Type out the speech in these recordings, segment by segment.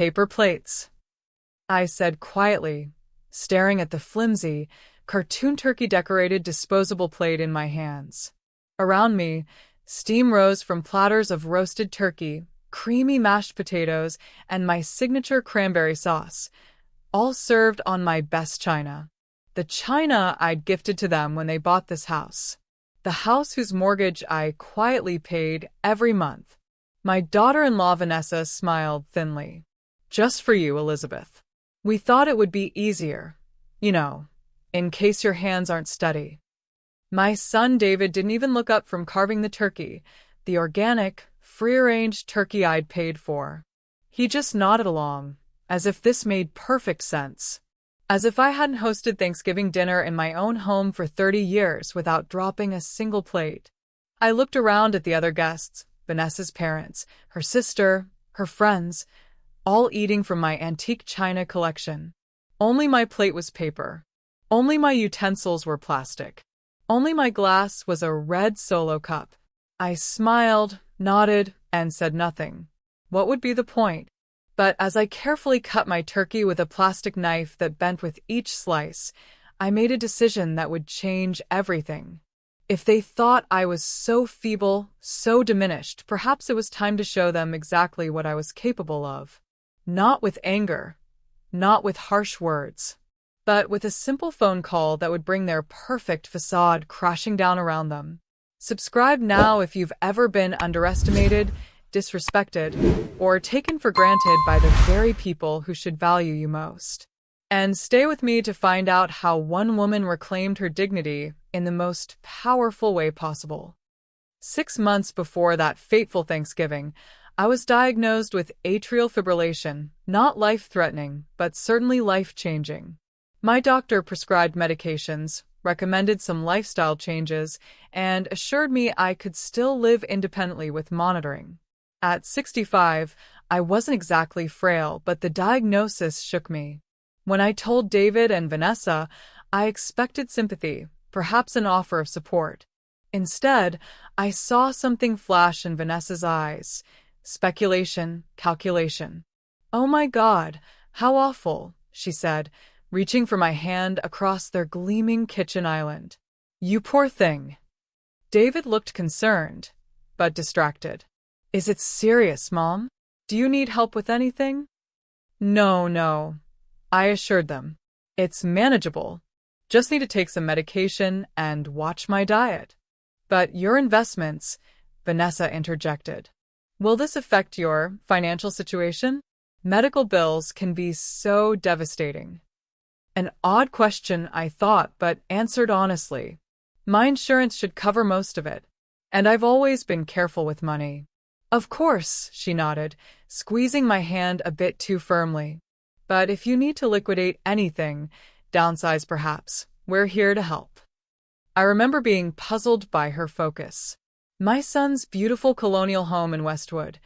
Paper plates, I said quietly, staring at the flimsy, cartoon turkey-decorated disposable plate in my hands. Around me, steam rose from platters of roasted turkey, creamy mashed potatoes, and my signature cranberry sauce, all served on my best china. The china I'd gifted to them when they bought this house. The house whose mortgage I quietly paid every month. My daughter-in-law Vanessa smiled thinly. Just for you, Elizabeth. We thought it would be easier, in case your hands aren't steady. My son David didn't even look up from carving the turkey, the organic, free-range turkey I'd paid for. He just nodded along, as if this made perfect sense. As if I hadn't hosted Thanksgiving dinner in my own home for 30 years without dropping a single plate. I looked around at the other guests, Vanessa's parents, her sister, her friends, all eating from my antique china collection. Only my plate was paper. Only my utensils were plastic. Only my glass was a red Solo cup. I smiled, nodded, and said nothing. What would be the point? But as I carefully cut my turkey with a plastic knife that bent with each slice, I made a decision that would change everything. If they thought I was so feeble, so diminished, perhaps it was time to show them exactly what I was capable of. Not with anger, not with harsh words, but with a simple phone call that would bring their perfect facade crashing down around them. Subscribe now if you've ever been underestimated, disrespected, or taken for granted by the very people who should value you most. And stay with me to find out how one woman reclaimed her dignity in the most powerful way possible. 6 months before that fateful Thanksgiving, I was diagnosed with atrial fibrillation, not life-threatening, but certainly life-changing. My doctor prescribed medications, recommended some lifestyle changes, and assured me I could still live independently with monitoring. At 65, I wasn't exactly frail, but the diagnosis shook me. When I told David and Vanessa, I expected sympathy, perhaps an offer of support. Instead, I saw something flash in Vanessa's eyes. Speculation, calculation. "Oh my God, how awful," she said, reaching for my hand across their gleaming kitchen island. "You poor thing." David looked concerned, but distracted. "Is it serious, Mom? Do you need help with anything?" No, I assured them. "It's manageable. Just need to take some medication and watch my diet." "But your investments," Vanessa interjected. "Will this affect your financial situation? Medical bills can be so devastating." An odd question, I thought, but answered honestly. My insurance should cover most of it, and I've always been careful with money. "Of course," she nodded, squeezing my hand a bit too firmly. "But if you need to liquidate anything, downsize perhaps, we're here to help." I remember being puzzled by her focus. My son's beautiful colonial home in Westwood,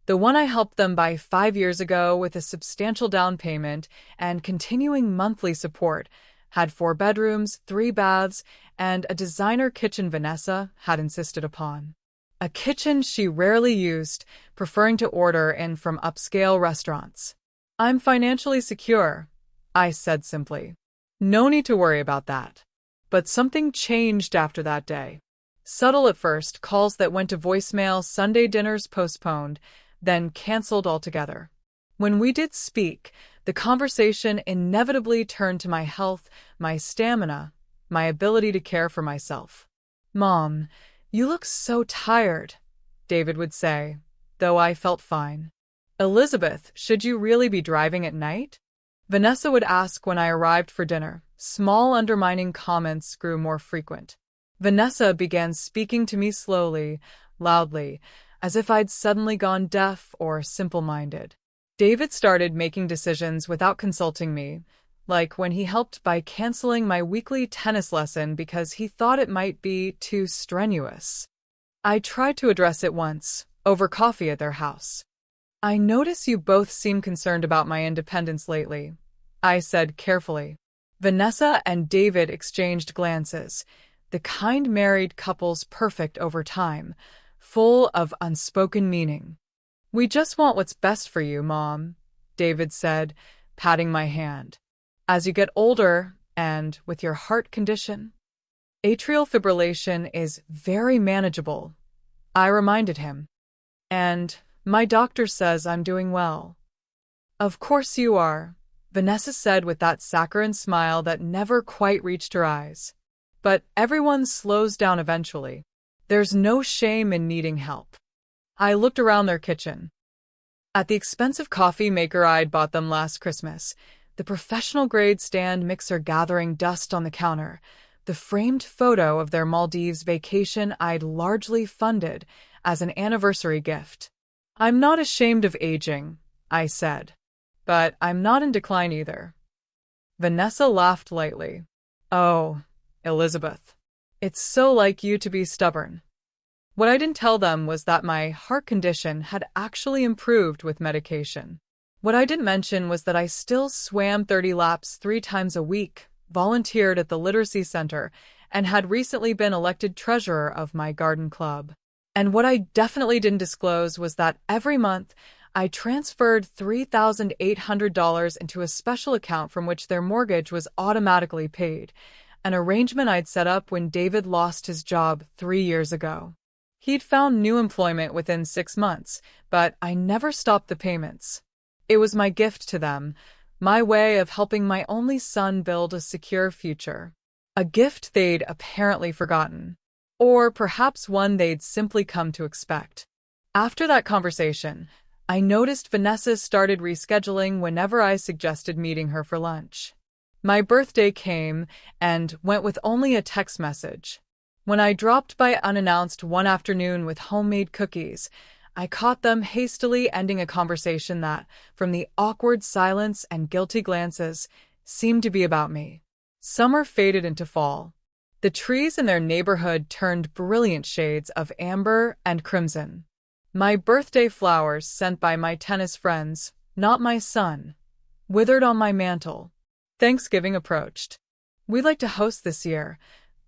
the one I helped them buy 5 years ago with a substantial down payment and continuing monthly support, had 4 bedrooms, 3 baths, and a designer kitchen Vanessa had insisted upon. A kitchen she rarely used, preferring to order in from upscale restaurants. "I'm financially secure," I said simply. "No need to worry about that." But something changed after that day. Subtle at first, calls that went to voicemail, Sunday dinners postponed, then canceled altogether. When we did speak, the conversation inevitably turned to my health, my stamina, my ability to care for myself. "Mom, you look so tired," David would say, though I felt fine. "Elizabeth, should you really be driving at night?" Vanessa would ask when I arrived for dinner. Small undermining comments grew more frequent. Vanessa began speaking to me slowly, loudly, as if I'd suddenly gone deaf or simple-minded. David started making decisions without consulting me, like when he helped by canceling my weekly tennis lesson because he thought it might be too strenuous. I tried to address it once, over coffee at their house. "I notice you both seem concerned about my independence lately," I said carefully. Vanessa and David exchanged glances, the kind married couples perfect over time, full of unspoken meaning. "We just want what's best for you, Mom," David said, patting my hand. As you get older, and with your heart condition, atrial fibrillation is very manageable, I reminded him. And my doctor says I'm doing well. Of course you are, Vanessa said with that saccharine smile that never quite reached her eyes. But everyone slows down eventually. There's no shame in needing help. I looked around their kitchen. At the expensive coffee maker I'd bought them last Christmas, the professional-grade stand mixer gathering dust on the counter, the framed photo of their Maldives vacation I'd largely funded as an anniversary gift. I'm not ashamed of aging, I said. But I'm not in decline either. Vanessa laughed lightly. Oh, Elizabeth. It's so like you to be stubborn. What I didn't tell them was that my heart condition had actually improved with medication. What I didn't mention was that I still swam 30 laps 3 times a week, volunteered at the literacy center, and had recently been elected treasurer of my garden club. And what I definitely didn't disclose was that every month I transferred $3,800 into a special account from which their mortgage was automatically paid, an arrangement I'd set up when David lost his job 3 years ago. He'd found new employment within 6 months, but I never stopped the payments. It was my gift to them, my way of helping my only son build a secure future. A gift they'd apparently forgotten. Or perhaps one they'd simply come to expect. After that conversation, I noticed Vanessa started rescheduling whenever I suggested meeting her for lunch. My birthday came and went with only a text message. When I dropped by unannounced one afternoon with homemade cookies, I caught them hastily ending a conversation that, from the awkward silence and guilty glances, seemed to be about me. Summer faded into fall. The trees in their neighborhood turned brilliant shades of amber and crimson. My birthday flowers sent by my tennis friends, not my son, withered on my mantel. Thanksgiving approached. We'd like to host this year,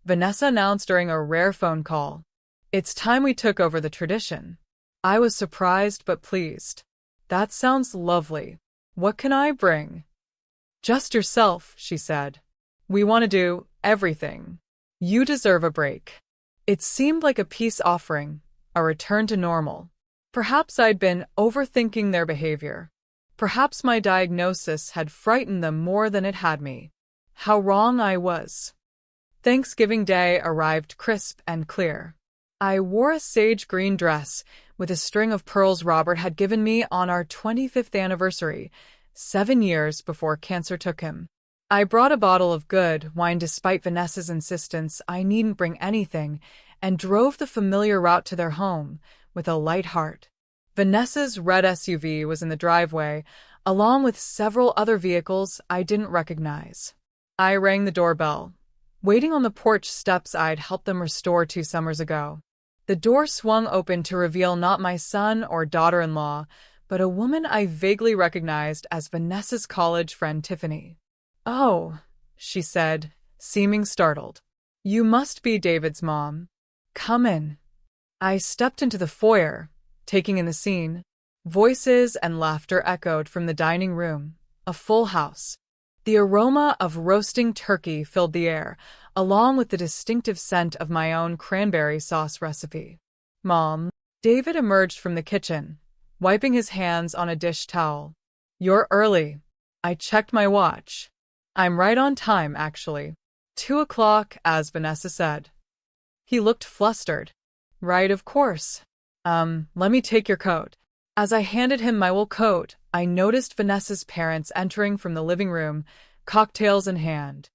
Vanessa announced during a rare phone call. It's time we took over the tradition. I was surprised but pleased. That sounds lovely. What can I bring? Just yourself, she said. We want to do everything. You deserve a break. It seemed like a peace offering, a return to normal. Perhaps I'd been overthinking their behavior. Perhaps my diagnosis had frightened them more than it had me. How wrong I was. Thanksgiving Day arrived crisp and clear. I wore a sage green dress with a string of pearls Robert had given me on our 25th anniversary, 7 years before cancer took him. I brought a bottle of good wine despite Vanessa's insistence I needn't bring anything, and drove the familiar route to their home with a light heart. Vanessa's red SUV was in the driveway, along with several other vehicles I didn't recognize. I rang the doorbell, waiting on the porch steps I'd helped them restore 2 summers ago. The door swung open to reveal not my son or daughter-in-law, but a woman I vaguely recognized as Vanessa's college friend Tiffany. "Oh," she said, seeming startled. "You must be David's mom. Come in." I stepped into the foyer, taking in the scene. Voices and laughter echoed from the dining room, a full house. The aroma of roasting turkey filled the air, along with the distinctive scent of my own cranberry sauce recipe. "Mom." David emerged from the kitchen, wiping his hands on a dish towel. "You're early." I checked my watch. "I'm right on time, actually. 2 o'clock, as Vanessa said." He looked flustered. "Right, of course. Let me take your coat." As I handed him my wool coat, I noticed Vanessa's parents entering from the living room, cocktails in hand.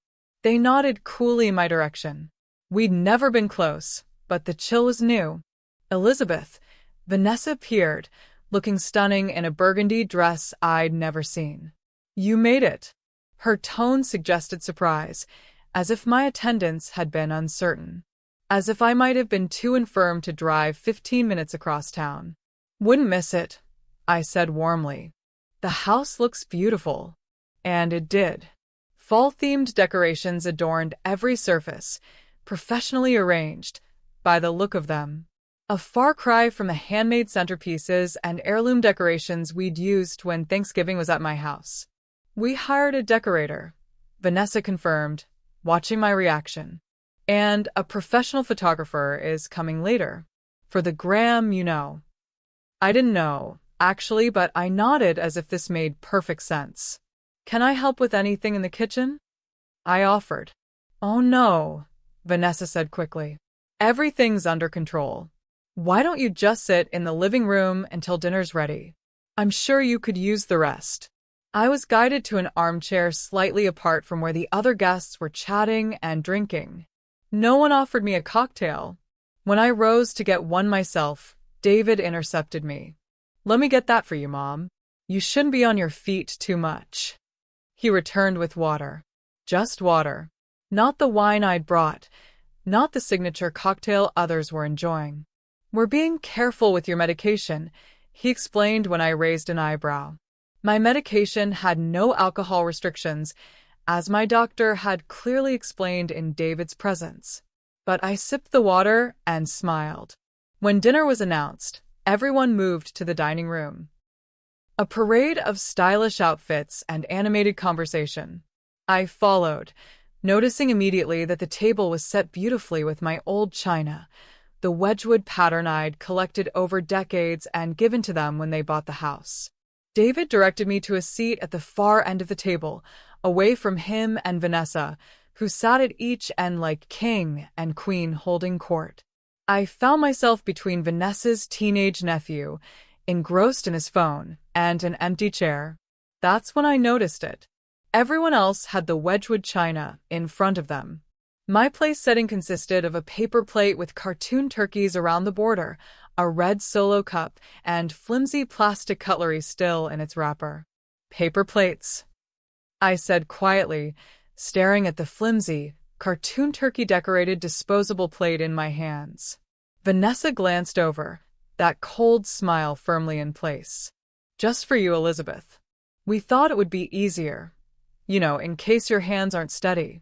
They nodded coolly in my direction. We'd never been close, but the chill was new. "Elizabeth," Vanessa appeared, looking stunning in a burgundy dress I'd never seen. "You made it." Her tone suggested surprise, as if my attendance had been uncertain. As if I might have been too infirm to drive 15 minutes across town. "Wouldn't miss it," I said warmly. "The house looks beautiful." And it did. Fall-themed decorations adorned every surface, professionally arranged, by the look of them. A far cry from the handmade centerpieces and heirloom decorations we'd used when Thanksgiving was at my house. We hired a decorator, Vanessa confirmed, watching my reaction. And a professional photographer is coming later. For the gram, you know. I didn't know, actually, but I nodded as if this made perfect sense. Can I help with anything in the kitchen? I offered. Oh no, Vanessa said quickly. Everything's under control. Why don't you just sit in the living room until dinner's ready? I'm sure you could use the rest. I was guided to an armchair slightly apart from where the other guests were chatting and drinking. No one offered me a cocktail. When I rose to get one myself, David intercepted me. Let me get that for you, Mom. You shouldn't be on your feet too much. He returned with water. Just water. Not the wine I'd brought. Not the signature cocktail others were enjoying. We're being careful with your medication, he explained when I raised an eyebrow. My medication had no alcohol restrictions, as my doctor had clearly explained in David's presence. But I sipped the water and smiled. When dinner was announced, everyone moved to the dining room. A parade of stylish outfits and animated conversation. I followed, noticing immediately that the table was set beautifully with my old china, the Wedgwood pattern I'd collected over decades and given to them when they bought the house. David directed me to a seat at the far end of the table, away from him and Vanessa, who sat at each end like king and queen holding court. I found myself between Vanessa's teenage nephew, engrossed in his phone, and an empty chair. That's when I noticed it. Everyone else had the Wedgwood china in front of them. My place setting consisted of a paper plate with cartoon turkeys around the border, a red Solo cup, and flimsy plastic cutlery still in its wrapper. Paper plates, I said quietly, staring at the flimsy, cartoon turkey-decorated disposable plate in my hands. Vanessa glanced over, that cold smile firmly in place. Just for you, Elizabeth. We thought it would be easier. You know, in case your hands aren't steady.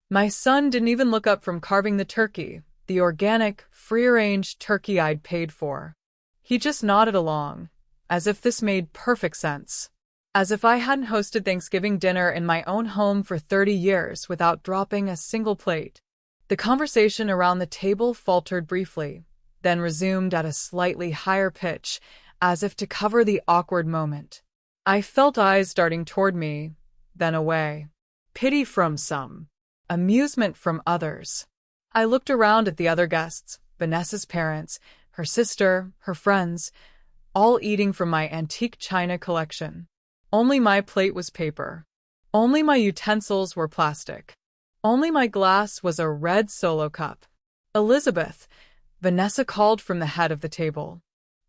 My son didn't even look up from carving the turkey, the organic, free-range turkey I'd paid for. He just nodded along, as if this made perfect sense. As if I hadn't hosted Thanksgiving dinner in my own home for 30 years without dropping a single plate. The conversation around the table faltered briefly, then resumed at a slightly higher pitch, as if to cover the awkward moment. I felt eyes darting toward me, then away. Pity from some. Amusement from others. I looked around at the other guests, Vanessa's parents, her sister, her friends, all eating from my antique china collection. Only my plate was paper. Only my utensils were plastic. Only my glass was a red Solo cup. Elizabeth, Vanessa called from the head of the table.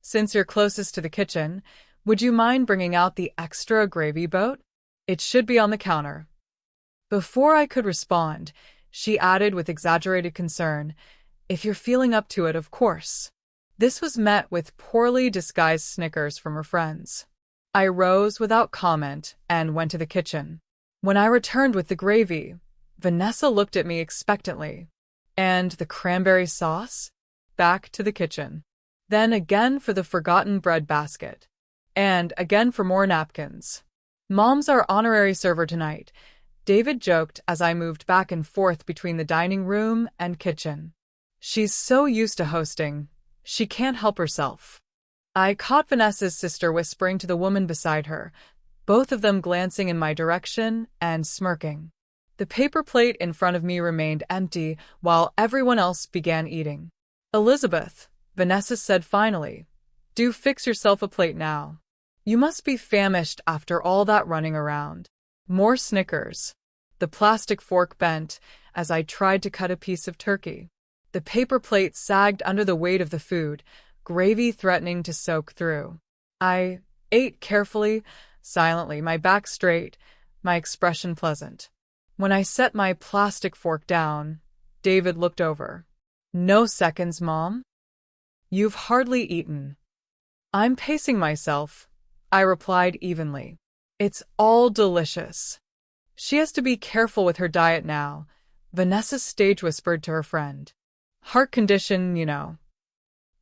Since you're closest to the kitchen, would you mind bringing out the extra gravy boat? It should be on the counter. Before I could respond, she added with exaggerated concern, if you're feeling up to it, of course. This was met with poorly disguised snickers from her friends. I rose without comment and went to the kitchen. When I returned with the gravy, Vanessa looked at me expectantly. And the cranberry sauce? Back to the kitchen. Then again for the forgotten bread basket. And again for more napkins. Mom's our honorary server tonight, David joked as I moved back and forth between the dining room and kitchen. She's so used to hosting, she can't help herself. I caught Vanessa's sister whispering to the woman beside her, both of them glancing in my direction and smirking. The paper plate in front of me remained empty while everyone else began eating. Elizabeth, Vanessa said finally, do fix yourself a plate now. You must be famished after all that running around. More snickers. The plastic fork bent as I tried to cut a piece of turkey. The paper plate sagged under the weight of the food, gravy threatening to soak through. I ate carefully, silently, my back straight, my expression pleasant. When I set my plastic fork down, David looked over. No seconds, Mom? You've hardly eaten. I'm pacing myself, I replied evenly. It's all delicious. She has to be careful with her diet now, Vanessa stage whispered to her friend. Heart condition, you know.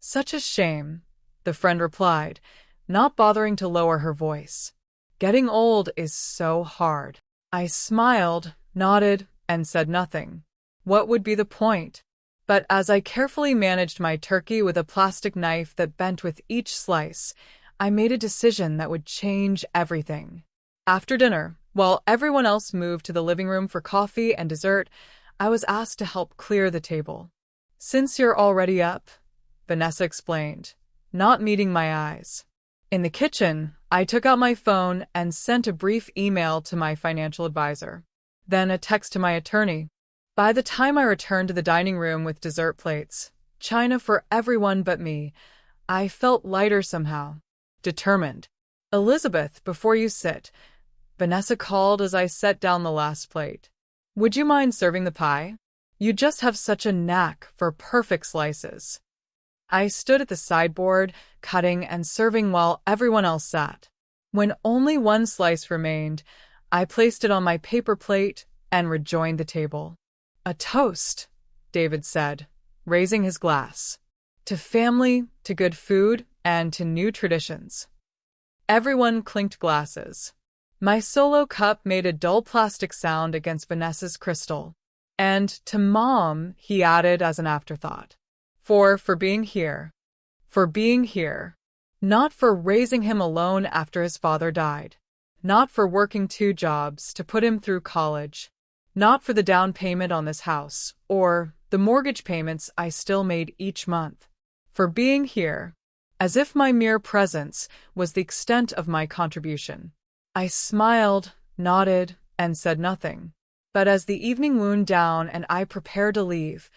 Such a shame, the friend replied, not bothering to lower her voice. Getting old is so hard. I smiled, nodded, and said nothing. What would be the point? But as I carefully managed my turkey with a plastic knife that bent with each slice, I made a decision that would change everything. After dinner, while everyone else moved to the living room for coffee and dessert, I was asked to help clear the table. "Since you're already up," Vanessa explained, not meeting my eyes. In the kitchen, I took out my phone and sent a brief email to my financial advisor, then a text to my attorney. By the time I returned to the dining room with dessert plates, china for everyone but me, I felt lighter somehow, determined. "Elizabeth, before you sit," Vanessa called as I set down the last plate. "Would you mind serving the pie? You just have such a knack for perfect slices." I stood at the sideboard, cutting and serving while everyone else sat. When only one slice remained, I placed it on my paper plate and rejoined the table. "A toast," David said, raising his glass. "To family, to good food, and to new traditions." Everyone clinked glasses. My solo cup made a dull plastic sound against Vanessa's crystal. "And to Mom," he added as an afterthought. For being here. For being here. Not for raising him alone after his father died. Not for working 2 jobs to put him through college. Not for the down payment on this house, or the mortgage payments I still made each month. For being here. As if my mere presence was the extent of my contribution. I smiled, nodded, and said nothing. But as the evening wound down and I prepared to leave,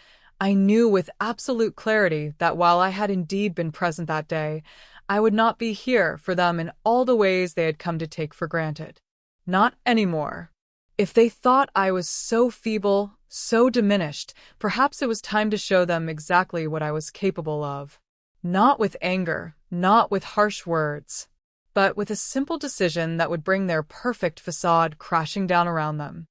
I knew with absolute clarity that while I had indeed been present that day, I would not be here for them in all the ways they had come to take for granted. Not anymore. If they thought I was so feeble, so diminished, perhaps it was time to show them exactly what I was capable of. Not with anger, not with harsh words, but with a simple decision that would bring their perfect facade crashing down around them.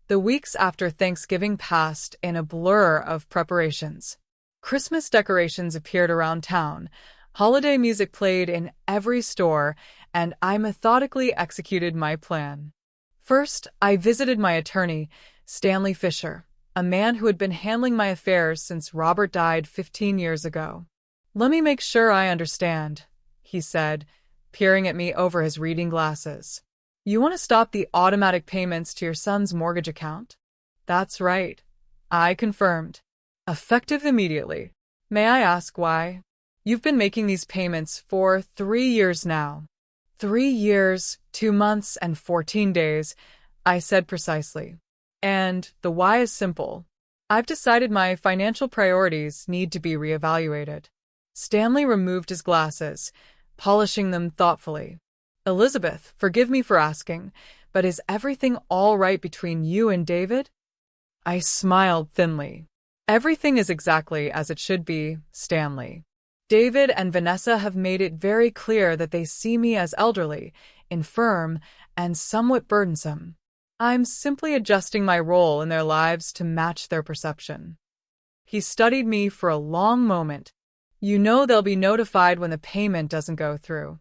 The weeks after Thanksgiving passed in a blur of preparations. Christmas decorations appeared around town, holiday music played in every store, and I methodically executed my plan. First, I visited my attorney, Stanley Fisher, a man who had been handling my affairs since Robert died 15 years ago. "Let me make sure I understand," he said, peering at me over his reading glasses. "You want to stop the automatic payments to your son's mortgage account?" "That's right," I confirmed. "Effective immediately. May I ask why?" "You've been making these payments for 3 years now." 3 years, 2 months, and 14 days, I said precisely. "And the why is simple. I've decided my financial priorities need to be reevaluated." Stanley removed his glasses, polishing them thoughtfully. "Elizabeth, forgive me for asking, but is everything all right between you and David?" I smiled thinly. "Everything is exactly as it should be, Stanley. David and Vanessa have made it very clear that they see me as elderly, infirm, and somewhat burdensome. I'm simply adjusting my role in their lives to match their perception." He studied me for a long moment. "You know they'll be notified when the payment doesn't go through."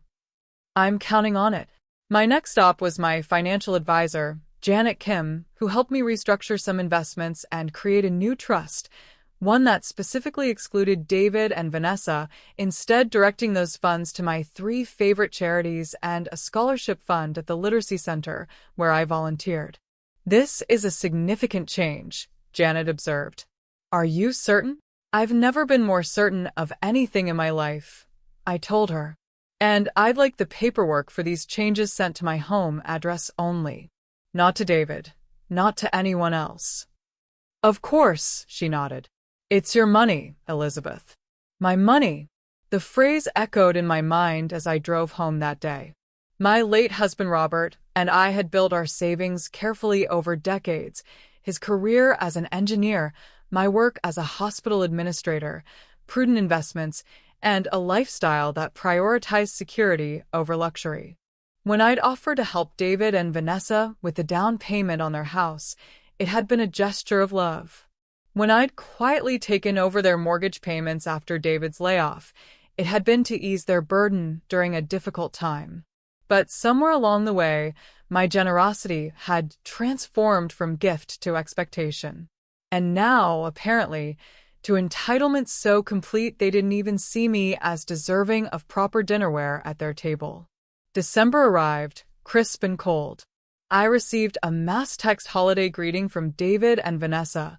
"I'm counting on it." My next stop was my financial advisor, Janet Kim, who helped me restructure some investments and create a new trust, one that specifically excluded David and Vanessa, instead directing those funds to my 3 favorite charities and a scholarship fund at the Literacy Center, where I volunteered. "This is a significant change," Janet observed. "Are you certain?" "I've never been more certain of anything in my life," I told her. "And I'd like the paperwork for these changes sent to my home address only. Not to David. Not to anyone else." "Of course," she nodded. "It's your money, Elizabeth." My money. The phrase echoed in my mind as I drove home that day. My late husband Robert and I had built our savings carefully over decades, his career as an engineer, my work as a hospital administrator, prudent investments, and a lifestyle that prioritized security over luxury. When I'd offered to help David and Vanessa with the down payment on their house, it had been a gesture of love. When I'd quietly taken over their mortgage payments after David's layoff, it had been to ease their burden during a difficult time. But somewhere along the way, my generosity had transformed from gift to expectation. And now, apparently, to entitlement so complete they didn't even see me as deserving of proper dinnerware at their table. December arrived, crisp and cold. I received a mass text holiday greeting from David and Vanessa,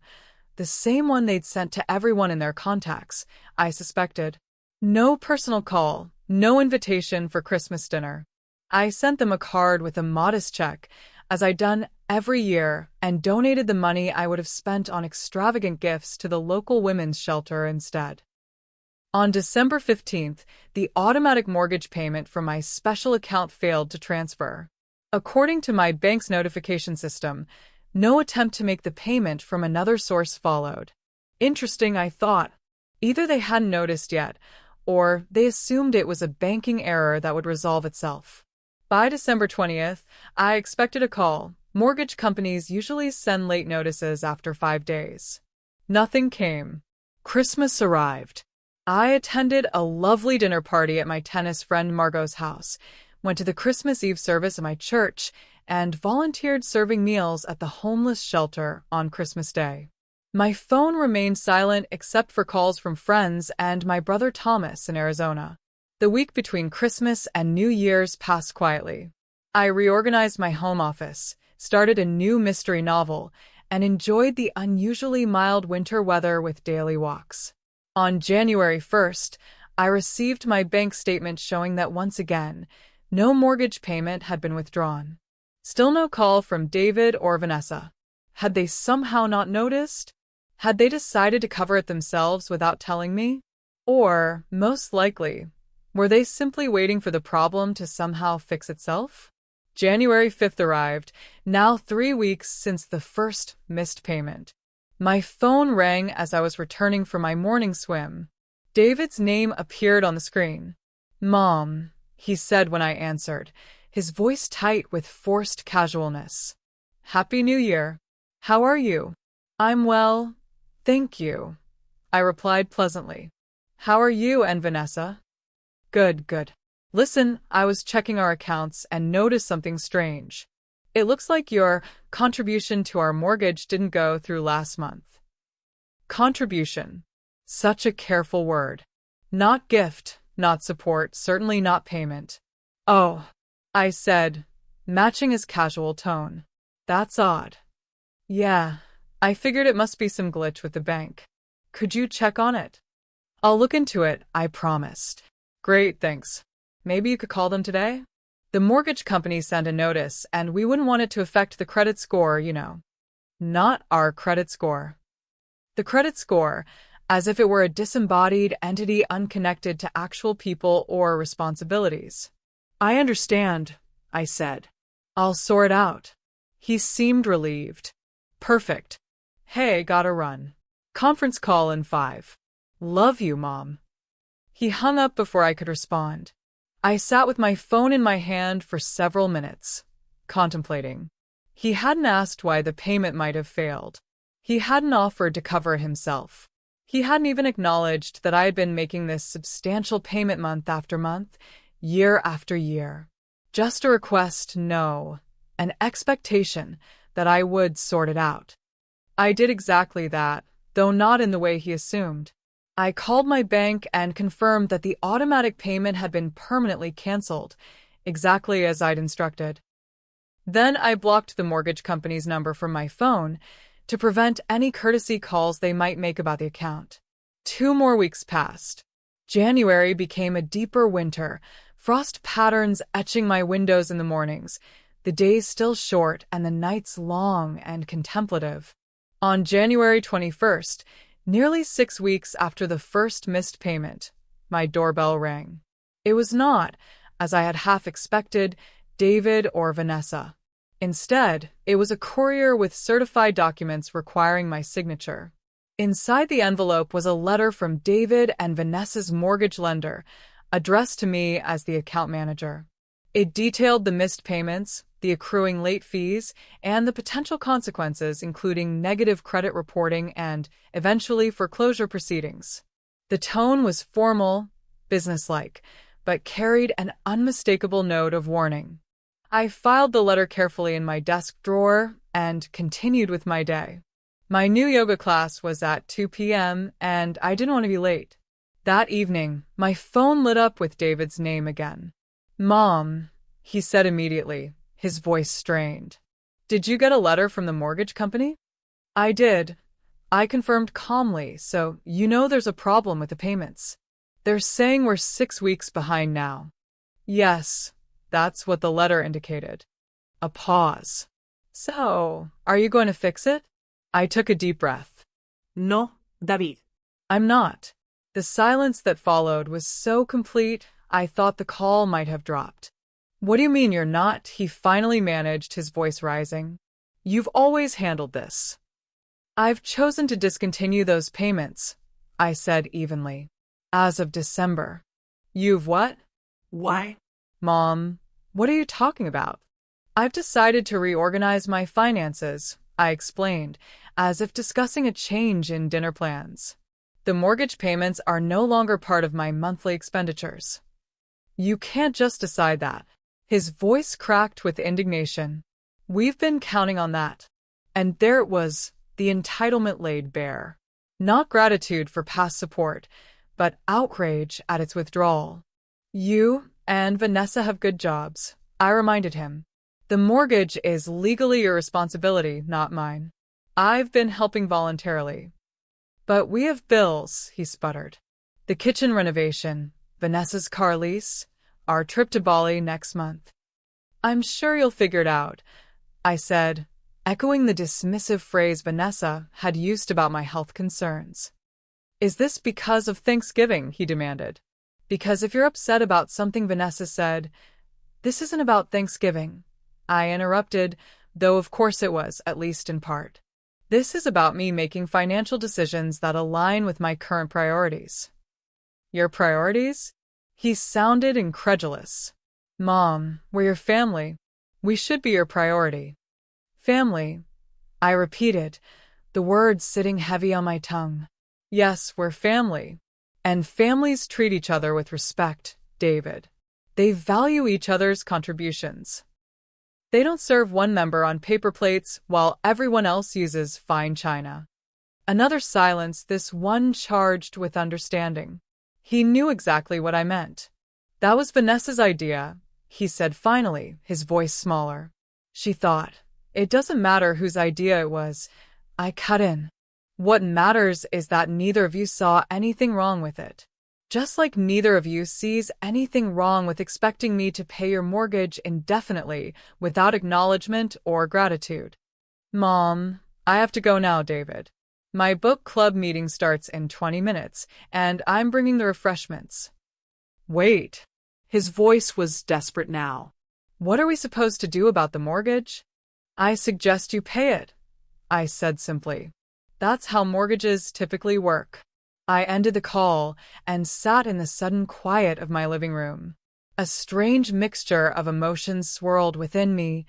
the same one they'd sent to everyone in their contacts, I suspected. No personal call, no invitation for Christmas dinner. I sent them a card with a modest check, as I'd done every year, and donated the money I would have spent on extravagant gifts to the local women's shelter instead. On December 15th, the automatic mortgage payment from my special account failed to transfer. According to my bank's notification system, no attempt to make the payment from another source followed. Interesting, I thought. Either they hadn't noticed yet, or they assumed it was a banking error that would resolve itself. By December 20th, I expected a call. Mortgage companies usually send late notices after 5 days. Nothing came. Christmas arrived. I attended a lovely dinner party at my tennis friend Margot's house, went to the Christmas Eve service at my church, and volunteered serving meals at the homeless shelter on Christmas Day. My phone remained silent except for calls from friends and my brother Thomas in Arizona. The week between Christmas and New Year's passed quietly. I reorganized my home office, started a new mystery novel, and enjoyed the unusually mild winter weather with daily walks. On January 1st, I received my bank statement showing that once again, no mortgage payment had been withdrawn. Still no call from David or Vanessa. Had they somehow not noticed? Had they decided to cover it themselves without telling me? Or, most likely, were they simply waiting for the problem to somehow fix itself? January 5th arrived, now 3 weeks since the first missed payment. My phone rang as I was returning from my morning swim. David's name appeared on the screen. "Mom," he said when I answered, his voice tight with forced casualness. "Happy New Year. How are you?" "I'm well, thank you," I replied pleasantly. "How are you and Vanessa?" Good, good. Listen, I was checking our accounts and noticed something strange. It looks like your contribution to our mortgage didn't go through last month." Contribution. Such a careful word. Not gift, not support, certainly not payment. "Oh," I said, matching his casual tone. "That's odd." "Yeah, I figured it must be some glitch with the bank. Could you check on it?" "I'll look into it," I promised. "Great, thanks. Maybe you could call them today?" The mortgage company sent a notice, and we wouldn't want it to affect the credit score, you know. Not our credit score. The credit score, as if it were a disembodied entity unconnected to actual people or responsibilities. "I understand," I said. "I'll sort it out." He seemed relieved. "Perfect. Hey, gotta run. Conference call in 5. Love you, Mom." He hung up before I could respond. I sat with my phone in my hand for several minutes, contemplating. He hadn't asked why the payment might have failed. He hadn't offered to cover it himself. He hadn't even acknowledged that I had been making this substantial payment month after month, year after year. Just a request, no, an expectation that I would sort it out. I did exactly that, though not in the way he assumed. I called my bank and confirmed that the automatic payment had been permanently canceled, exactly as I'd instructed. Then I blocked the mortgage company's number from my phone to prevent any courtesy calls they might make about the account. 2 more weeks passed. January became a deeper winter, frost patterns etching my windows in the mornings, the days still short and the nights long and contemplative. On January 21st, nearly 6 weeks after the first missed payment, my doorbell rang. It was not, as I had half expected, David or Vanessa. Instead, it was a courier with certified documents requiring my signature. Inside the envelope was a letter from David and Vanessa's mortgage lender, addressed to me as the account manager. It detailed the missed payments, the accruing late fees, and the potential consequences, including negative credit reporting and, eventually, foreclosure proceedings. The tone was formal, businesslike, but carried an unmistakable note of warning. I filed the letter carefully in my desk drawer and continued with my day. My new yoga class was at 2 p.m., and I didn't want to be late. That evening, my phone lit up with David's name again. "Mom," he said immediately, his voice strained. "Did you get a letter from the mortgage company?" "I did," I confirmed calmly, "so you know there's a problem with the payments. They're saying we're 6 weeks behind now." "Yes, that's what the letter indicated." A pause. "So, are you going to fix it?" I took a deep breath. No, David. "I'm not." The silence that followed was so complete, I thought the call might have dropped. "What do you mean you're not?" he finally managed, his voice rising. "You've always handled this." "I've chosen to discontinue those payments," I said evenly. "As of December." "You've what?" Why? "Mom, what are you talking about?" "I've decided to reorganize my finances," I explained, as if discussing a change in dinner plans. "The mortgage payments are no longer part of my monthly expenditures." "You can't just decide that." His voice cracked with indignation. "We've been counting on that." And there it was, the entitlement laid bare. Not gratitude for past support, but outrage at its withdrawal. "You and Vanessa have good jobs," I reminded him. "The mortgage is legally your responsibility, not mine. I've been helping voluntarily." "But we have bills," he sputtered. "The kitchen renovation, Vanessa's car lease, our trip to Bali next month." "I'm sure you'll figure it out," I said, echoing the dismissive phrase Vanessa had used about my health concerns. "Is this because of Thanksgiving?" he demanded. "Because if you're upset about something Vanessa said—" "This isn't about Thanksgiving," I interrupted, though of course it was, at least in part. "This is about me making financial decisions that align with my current priorities." "Your priorities?" He sounded incredulous. "Mom, we're your family. We should be your priority." "Family," I repeated, the words sitting heavy on my tongue. "Yes, we're family. And families treat each other with respect, David. They value each other's contributions. They don't serve one member on paper plates while everyone else uses fine china." Another silence, this one charged with understanding. He knew exactly what I meant. "That was Vanessa's idea," he said finally, his voice smaller. "She thought. It doesn't matter whose idea it was." I cut in. "What matters is that neither of you saw anything wrong with it. Just like neither of you sees anything wrong with expecting me to pay your mortgage indefinitely without acknowledgement or gratitude." "Mom, I have to go now, David. My book club meeting starts in 20 minutes, and I'm bringing the refreshments." "Wait." His voice was desperate now. "What are we supposed to do about the mortgage?" "I suggest you pay it," I said simply. "That's how mortgages typically work." I ended the call and sat in the sudden quiet of my living room. A strange mixture of emotions swirled within me,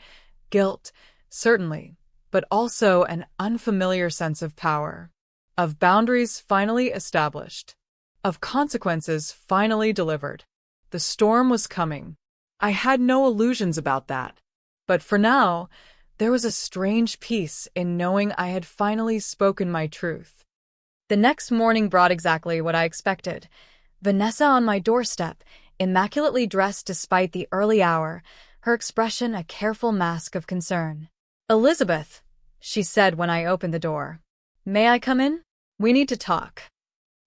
guilt, certainly, but also an unfamiliar sense of power, of boundaries finally established, of consequences finally delivered. The storm was coming. I had no illusions about that. But for now, there was a strange peace in knowing I had finally spoken my truth. The next morning brought exactly what I expected. Vanessa on my doorstep, immaculately dressed despite the early hour, her expression a careful mask of concern. "Elizabeth," she said when I opened the door. "May I come in? We need to talk."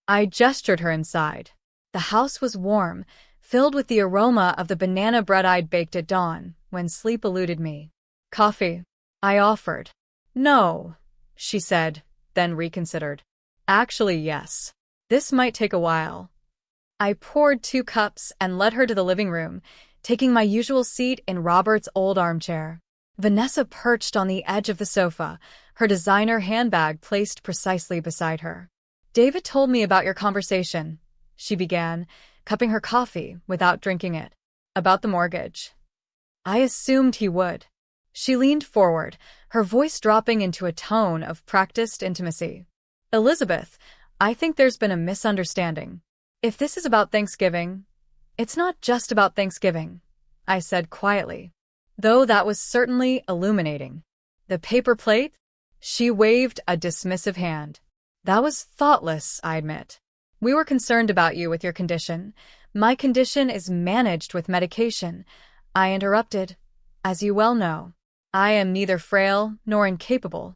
I gestured her inside. The house was warm, filled with the aroma of the banana bread I'd baked at dawn, when sleep eluded me. "Coffee?" I offered. "No," she said, then reconsidered. "Actually, yes. This might take a while." I poured 2 cups and led her to the living room, taking my usual seat in Robert's old armchair. Vanessa perched on the edge of the sofa, her designer handbag placed precisely beside her. "David told me about your conversation," she began, cupping her coffee without drinking it. "About the mortgage." I assumed he would. She leaned forward, her voice dropping into a tone of practiced intimacy. Elizabeth, I think there's been a misunderstanding. If this is about Thanksgiving, it's not just about Thanksgiving, I said quietly, though that was certainly illuminating. The paper plate? She waved a dismissive hand. That was thoughtless, I admit. We were concerned about you with your condition. My condition is managed with medication. I interrupted. As you well know, I am neither frail nor incapable.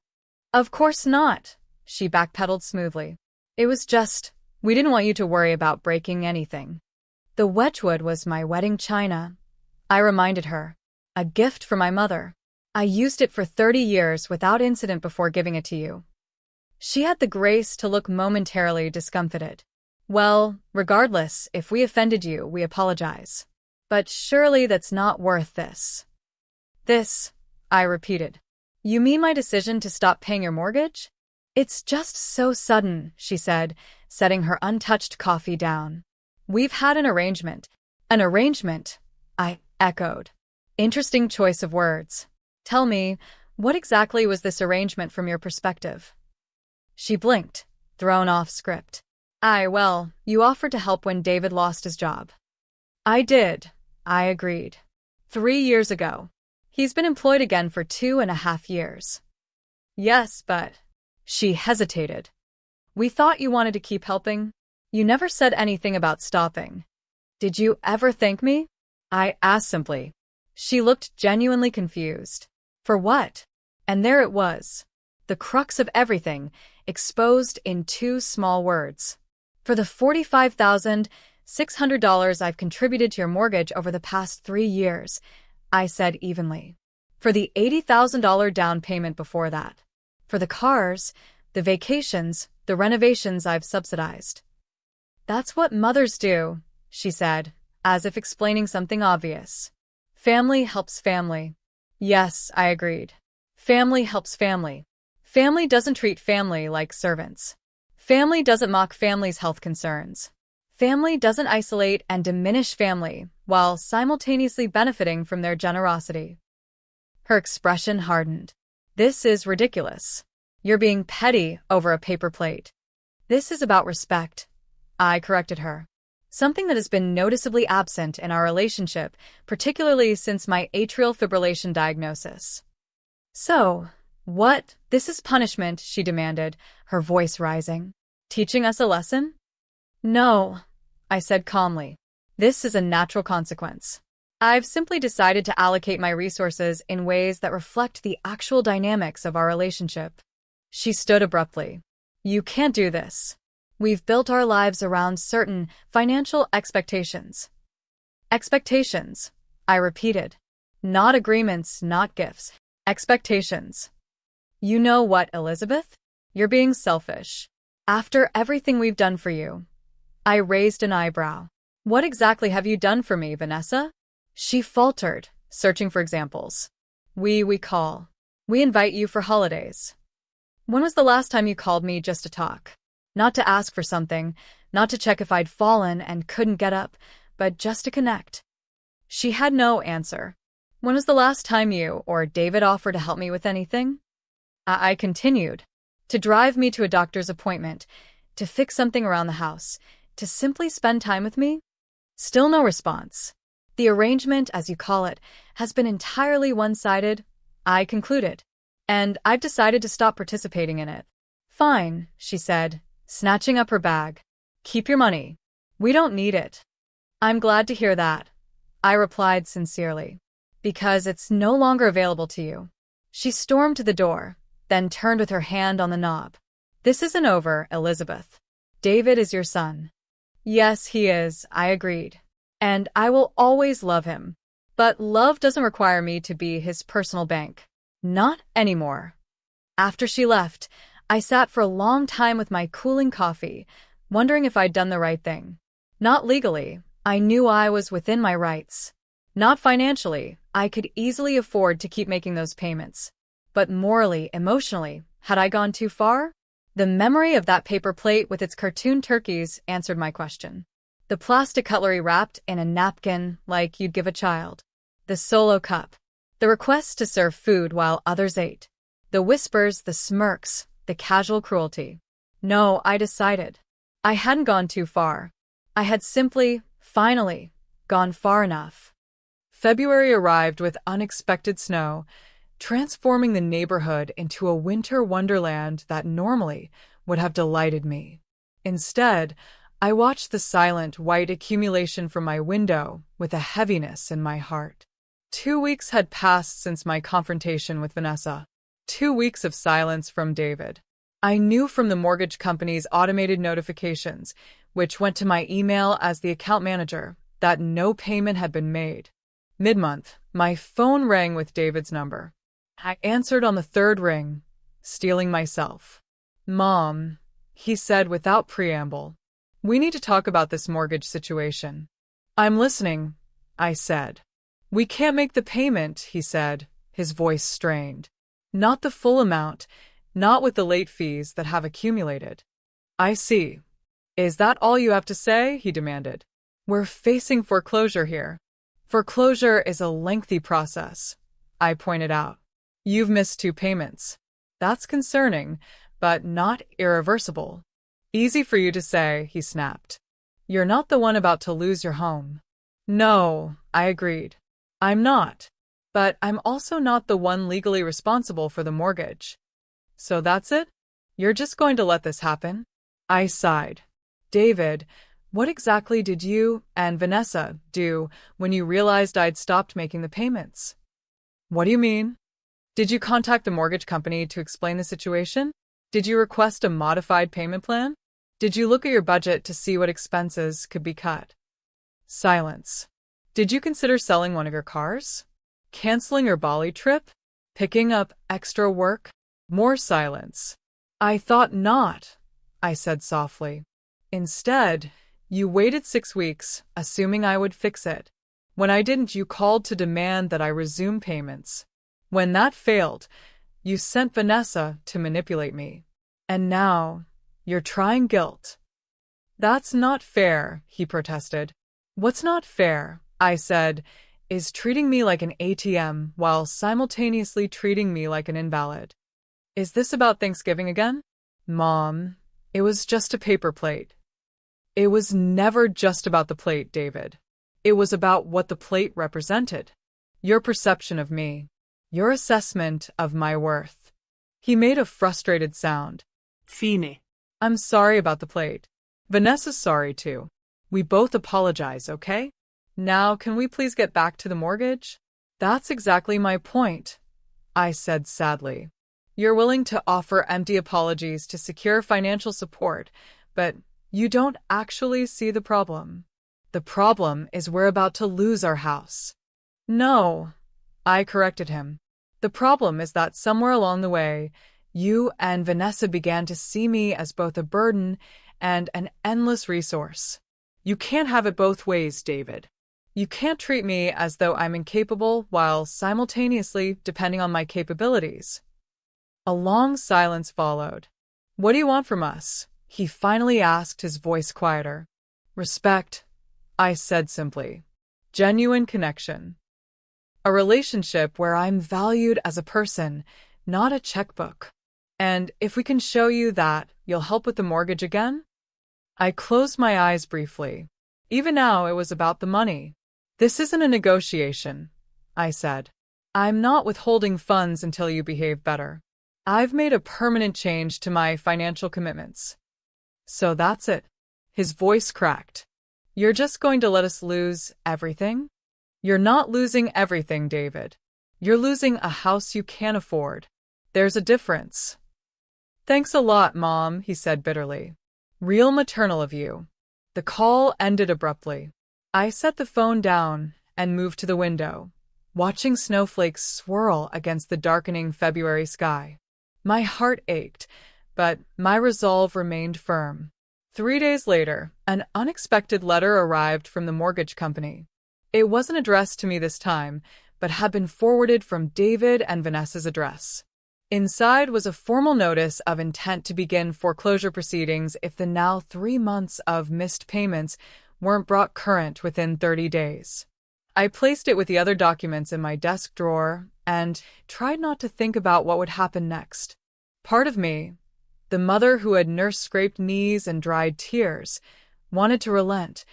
Of course not, she backpedaled smoothly. It was just, we didn't want you to worry about breaking anything. The Wedgwood was my wedding china, I reminded her. A gift from my mother. I used it for 30 years without incident before giving it to you. She had the grace to look momentarily discomfited. Well, regardless, if we offended you, we apologize. But surely that's not worth this. This, I repeated. You mean my decision to stop paying your mortgage? It's just so sudden, she said, setting her untouched coffee down. We've had an arrangement. An arrangement, I echoed. Interesting choice of words. Tell me, what exactly was this arrangement from your perspective? She blinked, thrown off script. Well, you offered to help when David lost his job. I did, I agreed. 3 years ago. He's been employed again for 2.5 years. Yes, but... She hesitated. We thought you wanted to keep helping. You never said anything about stopping. Did you ever thank me? I asked simply. She looked genuinely confused. For what? And there it was. The crux of everything, exposed in 2 small words. For the $45,600 I've contributed to your mortgage over the past 3 years, I said evenly. For the $80,000 down payment before that. For the cars, the vacations, the renovations I've subsidized. That's what mothers do, she said, as if explaining something obvious. Family helps family. Yes, I agreed. Family helps family. Family doesn't treat family like servants. Family doesn't mock family's health concerns. Family doesn't isolate and diminish family while simultaneously benefiting from their generosity. Her expression hardened. This is ridiculous. You're being petty over a paper plate. This is about respect, I corrected her. Something that has been noticeably absent in our relationship, particularly since my atrial fibrillation diagnosis. So, what? This is punishment, she demanded, her voice rising. Teaching us a lesson? No, I said calmly. This is a natural consequence. I've simply decided to allocate my resources in ways that reflect the actual dynamics of our relationship. She stood abruptly. You can't do this. We've built our lives around certain financial expectations. Expectations, I repeated. Not agreements, not gifts. Expectations. You know what, Elizabeth? You're being selfish. After everything we've done for you. I raised an eyebrow. What exactly have you done for me, Vanessa? She faltered, searching for examples. We call. We invite you for holidays. When was the last time you called me just to talk? Not to ask for something, not to check if I'd fallen and couldn't get up, but just to connect. She had no answer. When was the last time you or David offered to help me with anything? I continued. To drive me to a doctor's appointment, to fix something around the house, to simply spend time with me? Still no response. The arrangement, as you call it, has been entirely one-sided, I concluded, and I've decided to stop participating in it. Fine, she said, snatching up her bag. Keep your money. We don't need it. I'm glad to hear that, I replied sincerely, because it's no longer available to you. She stormed to the door, then turned with her hand on the knob. This isn't over, Elizabeth. David is your son. Yes, he is, I agreed. And I will always love him. But love doesn't require me to be his personal bank. Not anymore. After she left, I sat for a long time with my cooling coffee, wondering if I'd done the right thing. Not legally, I knew I was within my rights. Not financially, I could easily afford to keep making those payments. But morally, emotionally, had I gone too far? The memory of that paper plate with its cartoon turkeys answered my question. The plastic cutlery wrapped in a napkin like you'd give a child. The solo cup. The requests to serve food while others ate. The whispers, the smirks, the casual cruelty. No, I decided. I hadn't gone too far. I had simply, finally, gone far enough. February arrived with unexpected snow, transforming the neighborhood into a winter wonderland that normally would have delighted me. Instead, I watched the silent, white accumulation from my window with a heaviness in my heart. 2 weeks had passed since my confrontation with Vanessa. 2 weeks of silence from David. I knew from the mortgage company's automated notifications, which went to my email as the account manager, that no payment had been made. Mid-month, my phone rang with David's number. I answered on the third ring, steeling myself. "Mom," he said without preamble, "we need to talk about this mortgage situation." "I'm listening," I said. "We can't make the payment," he said, his voice strained. "Not the full amount, not with the late fees that have accumulated." "I see. Is that all you have to say?" he demanded. "We're facing foreclosure here." "Foreclosure is a lengthy process," I pointed out. "You've missed 2 payments. That's concerning, but not irreversible." "Easy for you to say," he snapped. "You're not the one about to lose your home." "No," I agreed. "I'm not. But I'm also not the one legally responsible for the mortgage." "So that's it? You're just going to let this happen?" I sighed. "David, what exactly did you and Vanessa do when you realized I'd stopped making the payments?" "What do you mean? Did you contact the mortgage company to explain the situation? Did you request a modified payment plan? Did you look at your budget to see what expenses could be cut?" Silence. "Did you consider selling one of your cars? Canceling your Bali trip? Picking up extra work?" More silence. "I thought not," I said softly. "Instead, you waited 6 weeks, assuming I would fix it. When I didn't, you called to demand that I resume payments. When that failed, you sent Vanessa to manipulate me. And now, you're trying guilt." "That's not fair," he protested. "What's not fair," I said, "is treating me like an ATM while simultaneously treating me like an invalid." "Is this about Thanksgiving again?" "Mom, it was just a paper plate." "It was never just about the plate, David. It was about what the plate represented. Your perception of me. Your assessment of my worth." He made a frustrated sound. Fine. "I'm sorry about the plate. Vanessa's sorry too. We both apologize, okay? Now, can we please get back to the mortgage?" "That's exactly my point," I said sadly. "You're willing to offer empty apologies to secure financial support, but you don't actually see the problem. The problem is we're about to lose our house." "No," I corrected him. "The problem is that somewhere along the way, you and Vanessa began to see me as both a burden and an endless resource. You can't have it both ways, David. You can't treat me as though I'm incapable while simultaneously depending on my capabilities." A long silence followed. "What do you want from us?" he finally asked, his voice quieter. "Respect," I said simply. "Genuine connection. A relationship where I'm valued as a person, not a checkbook. And if we can show you that, you'll help with the mortgage again?" I closed my eyes briefly. Even now, it was about the money. "This isn't a negotiation," I said. "I'm not withholding funds until you behave better. I've made a permanent change to my financial commitments." "So that's it." His voice cracked. "You're just going to let us lose everything?" "You're not losing everything, David. You're losing a house you can't afford. There's a difference." "Thanks a lot, Mom," he said bitterly. "Real maternal of you." The call ended abruptly. I set the phone down and moved to the window, watching snowflakes swirl against the darkening February sky. My heart ached, but my resolve remained firm. 3 days later, an unexpected letter arrived from the mortgage company. It wasn't addressed to me this time, but had been forwarded from David and Vanessa's address. Inside was a formal notice of intent to begin foreclosure proceedings if the now 3 months of missed payments weren't brought current within 30 days. I placed it with the other documents in my desk drawer and tried not to think about what would happen next. Part of me, the mother who had nursed scraped knees and dried tears, wanted to relent,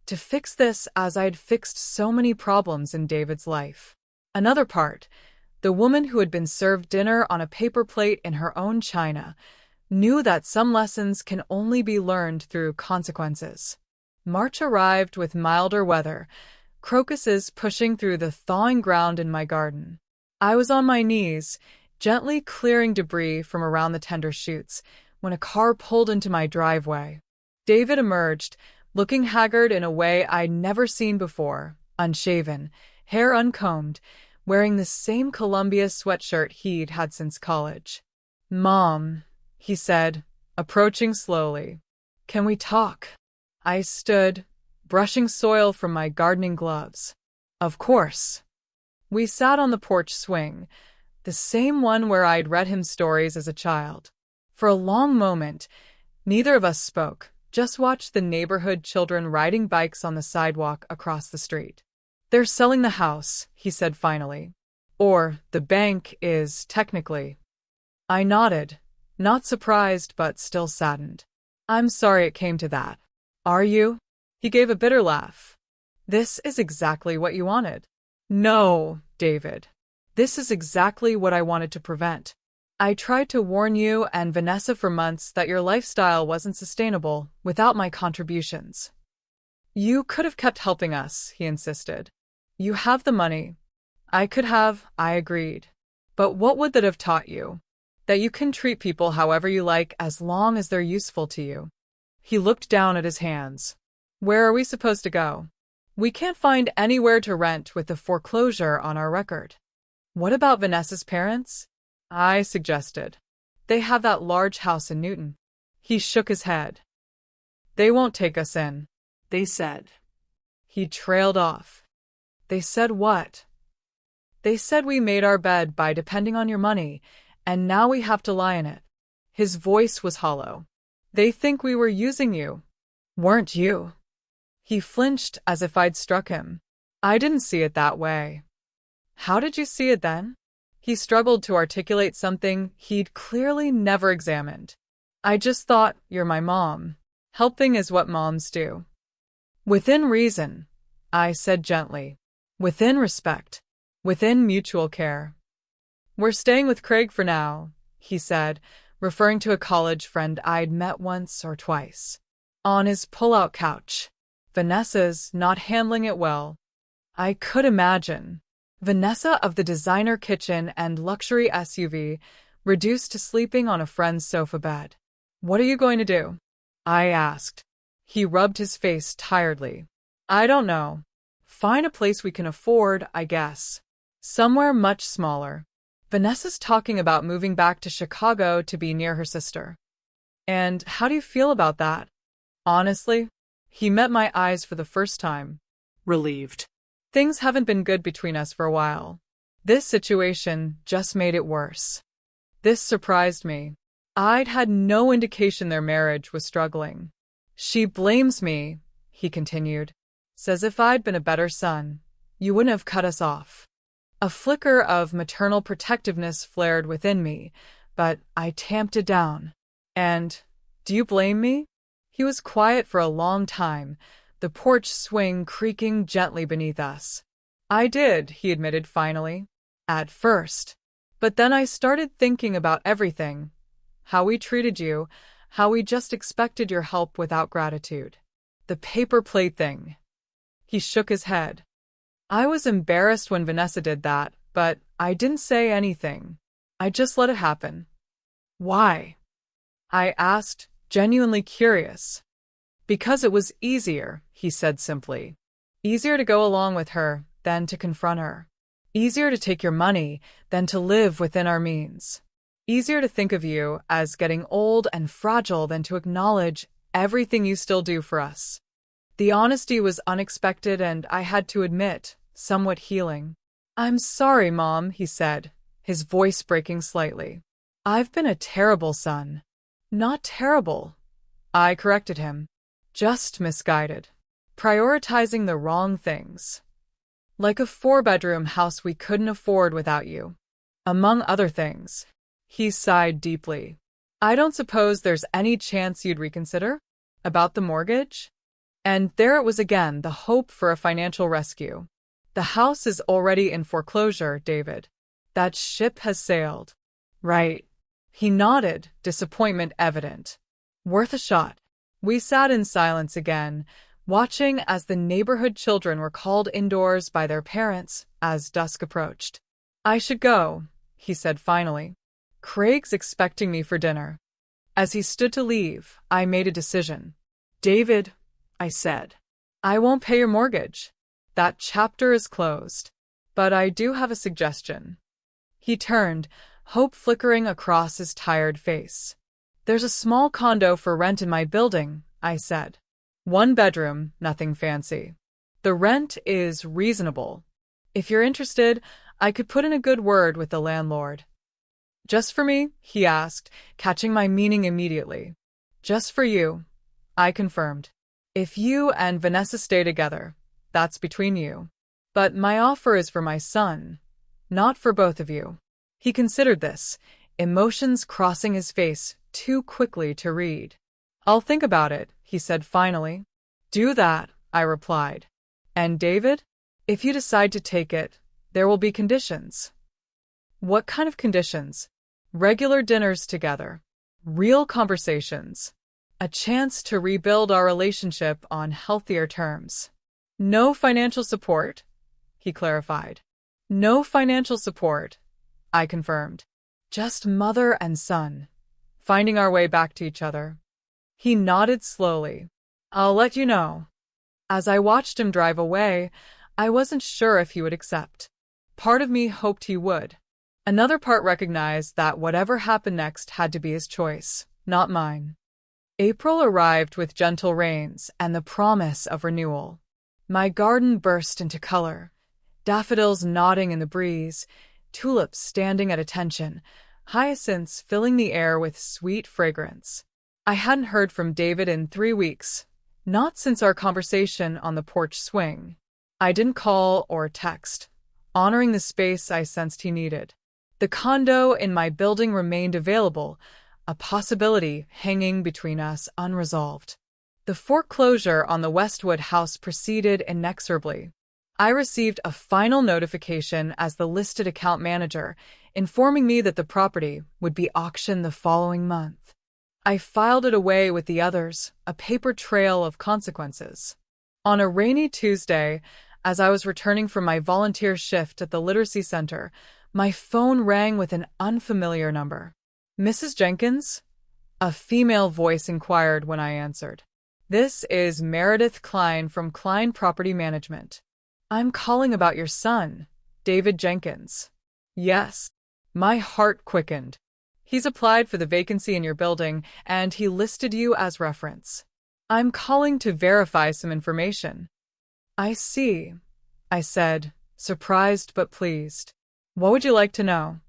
to fix this as I had fixed so many problems in David's life. Another part, the woman who had been served dinner on a paper plate in her own china, knew that some lessons can only be learned through consequences. March arrived with milder weather, crocuses pushing through the thawing ground in my garden. I was on my knees, gently clearing debris from around the tender shoots, when a car pulled into my driveway. David emerged, looking haggard in a way I'd never seen before, unshaven, hair uncombed, wearing the same Columbia sweatshirt he'd had since college. "Mom," he said, approaching slowly. "Can we talk?" I stood, brushing soil from my gardening gloves. "Of course." We sat on the porch swing, the same one where I'd read him stories as a child. For a long moment, neither of us spoke, just watched the neighborhood children riding bikes on the sidewalk across the street. "They're selling the house," he said finally. "Or the bank is, technically." I nodded, not surprised but still saddened. "I'm sorry it came to that." "Are you?" He gave a bitter laugh. "This is exactly what you wanted." "No, David. This is exactly what I wanted to prevent. I tried to warn you and Vanessa for months that your lifestyle wasn't sustainable without my contributions." "You could have kept helping us," he insisted. "You have the money." I could have, I agreed. But what would that have taught you? That you can treat people however you like as long as they're useful to you. He looked down at his hands. "Where are we supposed to go? We can't find anywhere to rent with the foreclosure on our record." "What about Vanessa's parents?" I suggested. "They have that large house in Newton." He shook his head. "They won't take us in." They said. He trailed off. "They said what?" "They said we made our bed by depending on your money, and now we have to lie in it." His voice was hollow. "They think we were using you." "Weren't you?" He flinched as if I'd struck him. "I didn't see it that way." "How did you see it then?" He struggled to articulate something he'd clearly never examined. "I just thought, you're my mom. Helping is what moms do." "Within reason," I said gently. "Within respect. Within mutual care." "We're staying with Craig for now," he said, referring to a college friend I'd met once or twice. "On his pull-out couch. Vanessa's not handling it well." I could imagine. Vanessa of the designer kitchen and luxury SUV, reduced to sleeping on a friend's sofa bed. "What are you going to do?" I asked. He rubbed his face tiredly. "I don't know. Find a place we can afford, I guess. Somewhere much smaller. Vanessa's talking about moving back to Chicago to be near her sister." "And how do you feel about that?" "Honestly?" He met my eyes for the first time. Relieved. "Things haven't been good between us for a while. This situation just made it worse." This surprised me. I'd had no indication their marriage was struggling. "She blames me," he continued. "Says if I'd been a better son, you wouldn't have cut us off." A flicker of maternal protectiveness flared within me, but I tamped it down. "And do you blame me?" He was quiet for a long time, the porch swing creaking gently beneath us. "I did," he admitted finally. "At first. But then I started thinking about everything. How we treated you, how we just expected your help without gratitude. The paper plate thing." He shook his head. "I was embarrassed when Vanessa did that, but I didn't say anything. I just let it happen." "Why?" I asked, genuinely curious. "Because it was easier," he said simply. "Easier to go along with her than to confront her. Easier to take your money than to live within our means. Easier to think of you as getting old and fragile than to acknowledge everything you still do for us." The honesty was unexpected and, I had to admit, somewhat healing. "I'm sorry, Mom," he said, his voice breaking slightly. "I've been a terrible son." "Not terrible," I corrected him. "Just misguided. Prioritizing the wrong things." Like a 4-bedroom house we couldn't afford without you. Among other things. He sighed deeply. I don't suppose there's any chance you'd reconsider? About the mortgage? And there it was again, the hope for a financial rescue. The house is already in foreclosure, David. That ship has sailed. Right. He nodded, disappointment evident. Worth a shot. We sat in silence again, watching as the neighborhood children were called indoors by their parents as dusk approached. I should go, he said finally. Craig's expecting me for dinner. As he stood to leave, I made a decision. David, I said, I won't pay your mortgage. That chapter is closed. But I do have a suggestion. He turned, hope flickering across his tired face. There's a small condo for rent in my building, I said. 1 bedroom, nothing fancy. The rent is reasonable. If you're interested, I could put in a good word with the landlord. Just for me? He asked, catching my meaning immediately. Just for you, I confirmed. If you and Vanessa stay together, that's between you. But my offer is for my son, not for both of you. He considered this, emotions crossing his face too quickly to read. I'll think about it, he said finally. Do that, I replied. And David? If you decide to take it, there will be conditions. What kind of conditions? Regular dinners together. Real conversations. A chance to rebuild our relationship on healthier terms. No financial support, he clarified. No financial support, I confirmed. Just mother and son, finding our way back to each other. He nodded slowly. I'll let you know. As I watched him drive away, I wasn't sure if he would accept. Part of me hoped he would. Another part recognized that whatever happened next had to be his choice, not mine. April arrived with gentle rains and the promise of renewal. My garden burst into color, daffodils nodding in the breeze, tulips standing at attention, hyacinths filling the air with sweet fragrance. I hadn't heard from David in 3 weeks, not since our conversation on the porch swing. I didn't call or text, honoring the space I sensed he needed. The condo in my building remained available, a possibility hanging between us unresolved. The foreclosure on the Westwood house proceeded inexorably. I received a final notification as the listed account manager, informing me that the property would be auctioned the following month. I filed it away with the others, a paper trail of consequences. On a rainy Tuesday, as I was returning from my volunteer shift at the literacy center, my phone rang with an unfamiliar number. Mrs. Jenkins? A female voice inquired when I answered. This is Meredith Klein from Klein Property Management. I'm calling about your son, David Jenkins. Yes. My heart quickened. He's applied for the vacancy in your building, and he listed you as reference. I'm calling to verify some information. I see, I said, surprised but pleased. What would you like to know?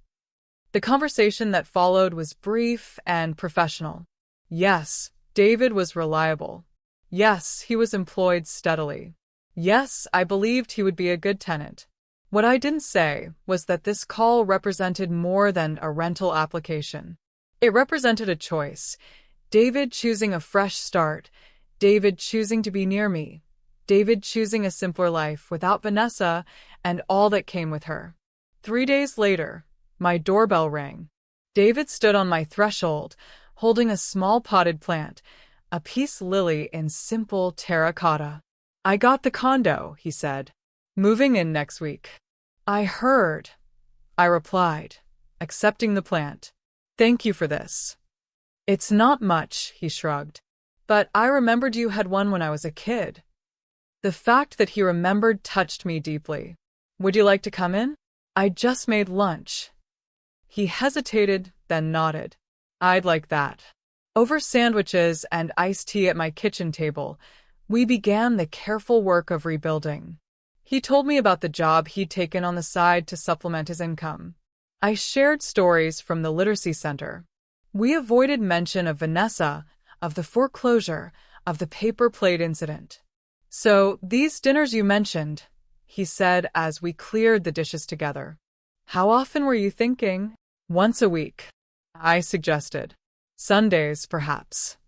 The conversation that followed was brief and professional. Yes, David was reliable. Yes, he was employed steadily. Yes, I believed he would be a good tenant. What I didn't say was that this call represented more than a rental application. It represented a choice. David choosing a fresh start. David choosing to be near me. David choosing a simpler life without Vanessa and all that came with her. 3 days later, my doorbell rang. David stood on my threshold, holding a small potted plant, a peace lily in simple terracotta. I got the condo, he said. Moving in next week. I heard, I replied, accepting the plant. Thank you for this. It's not much, he shrugged. But I remembered you had one when I was a kid. The fact that he remembered touched me deeply. Would you like to come in? I just made lunch. He hesitated, then nodded. I'd like that. Over sandwiches and iced tea at my kitchen table, we began the careful work of rebuilding. He told me about the job he'd taken on the side to supplement his income. I shared stories from the literacy center. We avoided mention of Vanessa, of the foreclosure, of the paper plate incident. So, these dinners you mentioned, he said as we cleared the dishes together. How often were you thinking? Once a week, I suggested. Sundays, perhaps.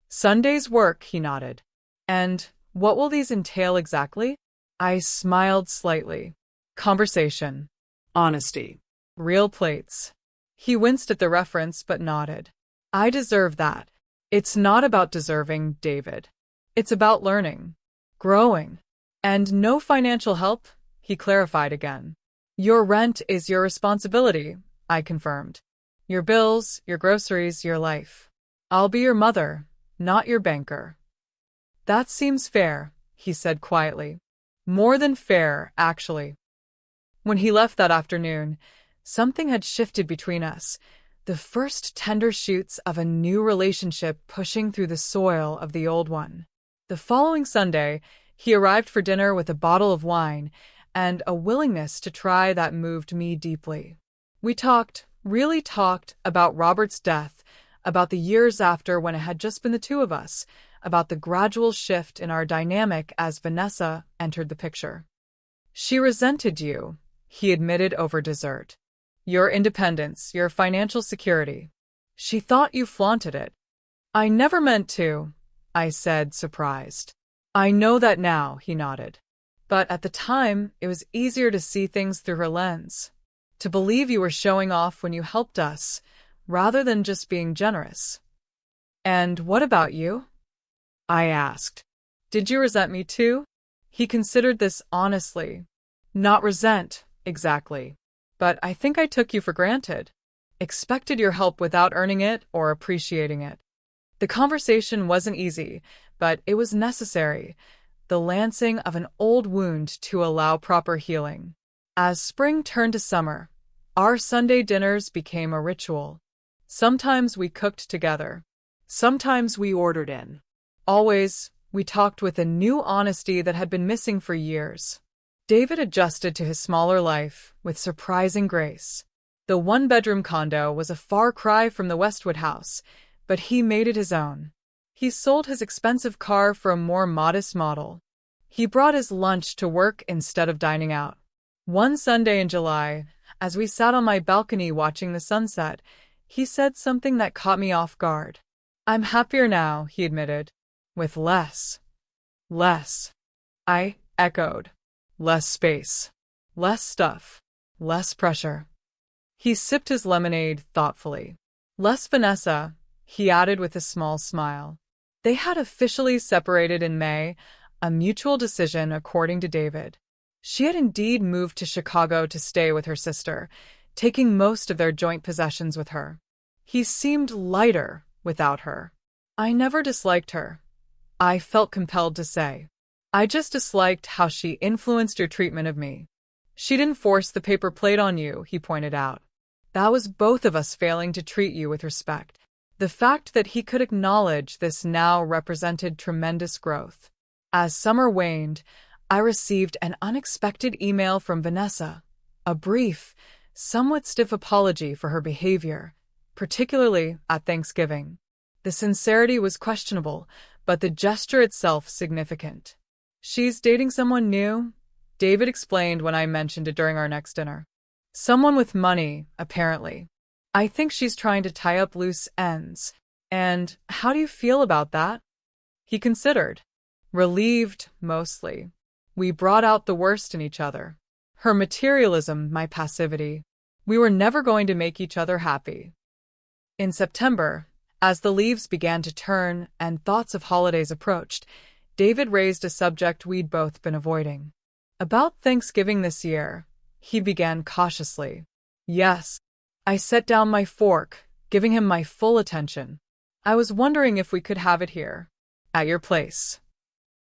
Sundays work, he nodded. And what will these entail exactly? I smiled slightly. Conversation. Honesty. Real plates. He winced at the reference but nodded. I deserve that. It's not about deserving, David. It's about learning. Growing. And no financial help, he clarified again. Your rent is your responsibility, I confirmed. Your bills, your groceries, your life. I'll be your mother, not your banker. That seems fair, he said quietly. More than fair, actually. When he left that afternoon, something had shifted between us, the first tender shoots of a new relationship pushing through the soil of the old one. The following Sunday, he arrived for dinner with a bottle of wine and a willingness to try that moved me deeply. We talked, really talked, about Robert's death, about the years after when it had just been the two of us, about the gradual shift in our dynamic as Vanessa entered the picture. She resented you, he admitted over dessert. Your independence, your financial security. She thought you flaunted it. I never meant to, I said, surprised. I know that now, he nodded. But at the time, it was easier to see things through her lens. To believe you were showing off when you helped us, rather than just being generous. And what about you? I asked. Did you resent me too? He considered this honestly. Not resent, exactly. But I think I took you for granted. Expected your help without earning it or appreciating it. The conversation wasn't easy, but it was necessary. The lancing of an old wound to allow proper healing. As spring turned to summer, our Sunday dinners became a ritual. Sometimes we cooked together. Sometimes we ordered in. Always, we talked with a new honesty that had been missing for years. David adjusted to his smaller life with surprising grace. The one-bedroom condo was a far cry from the Westwood house, but he made it his own. He sold his expensive car for a more modest model. He brought his lunch to work instead of dining out. One Sunday in July, as we sat on my balcony watching the sunset, he said something that caught me off guard. I'm happier now, he admitted. With less. Less. I echoed. Less space. Less stuff. Less pressure. He sipped his lemonade thoughtfully. Less Vanessa, he added with a small smile. They had officially separated in May, a mutual decision according to David. She had indeed moved to Chicago to stay with her sister, taking most of their joint possessions with her. He seemed lighter without her. I never disliked her, I felt compelled to say. I just disliked how she influenced your treatment of me. She didn't force the paper plate on you, he pointed out. That was both of us failing to treat you with respect. The fact that he could acknowledge this now represented tremendous growth. As summer waned, I received an unexpected email from Vanessa, a brief, somewhat stiff apology for her behavior, particularly at Thanksgiving. The sincerity was questionable, but the gesture itself significant. She's dating someone new, David explained when I mentioned it during our next dinner. Someone with money, apparently. I think she's trying to tie up loose ends. And how do you feel about that? He considered. Relieved, mostly. We brought out the worst in each other. Her materialism, my passivity. We were never going to make each other happy. In September, as the leaves began to turn and thoughts of holidays approached, David raised a subject we'd both been avoiding. About Thanksgiving this year, he began cautiously. Yes. I set down my fork, giving him my full attention. I was wondering if we could have it here. At your place.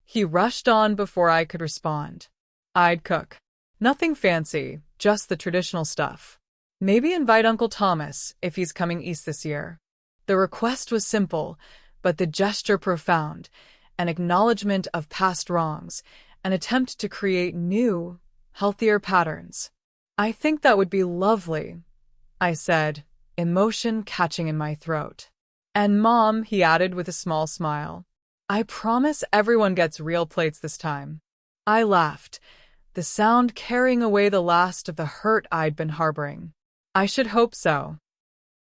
He rushed on before I could respond. I'd cook. Nothing fancy, just the traditional stuff. Maybe invite Uncle Thomas if he's coming east this year. The request was simple, but the gesture profound, an acknowledgement of past wrongs, an attempt to create new, healthier patterns. I think that would be lovely, I said, emotion catching in my throat. And Mom, he added with a small smile. I promise everyone gets real plates this time. I laughed, the sound carrying away the last of the hurt I'd been harboring. I should hope so.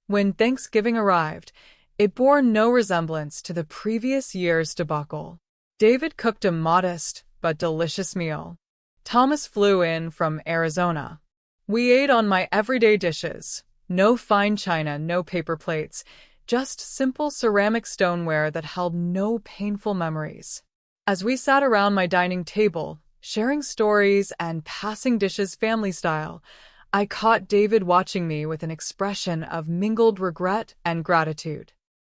When Thanksgiving arrived, it bore no resemblance to the previous year's debacle. David cooked a modest but delicious meal. Thomas flew in from Arizona. We ate on my everyday dishes. No fine china, no paper plates, just simple ceramic stoneware that held no painful memories. As we sat around my dining table, sharing stories and passing dishes family style, I caught David watching me with an expression of mingled regret and gratitude.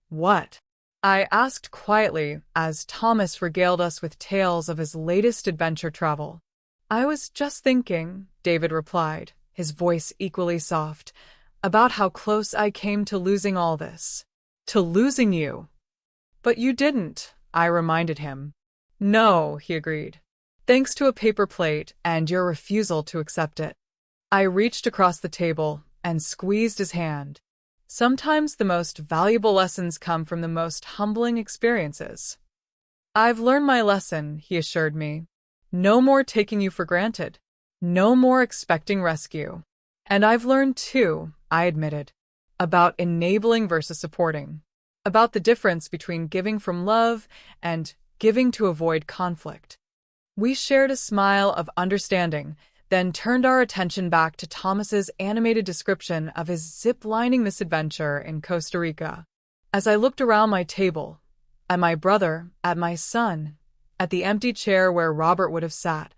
"What?" I asked quietly as Thomas regaled us with tales of his latest adventure travel. "I was just thinking," David replied, his voice equally soft, "about how close I came to losing all this." "To losing you?" "But you didn't," I reminded him. "No," he agreed. "Thanks to a paper plate and your refusal to accept it." I reached across the table and squeezed his hand. Sometimes the most valuable lessons come from the most humbling experiences. "I've learned my lesson," he assured me. "No more taking you for granted. No more expecting rescue." "And I've learned too," I admitted, "about enabling versus supporting, about the difference between giving from love and giving to avoid conflict." We shared a smile of understanding, then turned our attention back to Thomas's animated description of his zip-lining misadventure in Costa Rica. As I looked around my table, at my brother, at my son, at the empty chair where Robert would have sat,